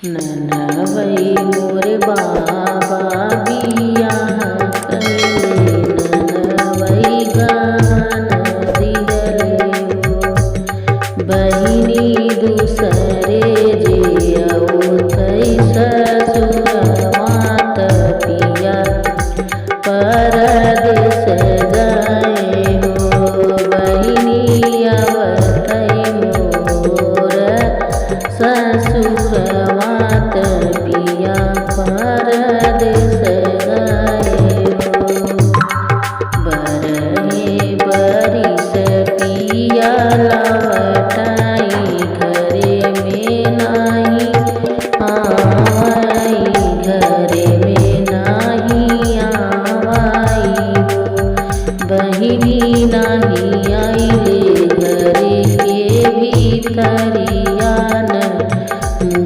ननवई मोरे बाबा बियाह कइले ननवई गान दिहले हो। बहिनी दूसरे जे औथई ससुरवा त पिया परदेस गए हो। बहिनी अवथई मोर ससुरवा त पिया पर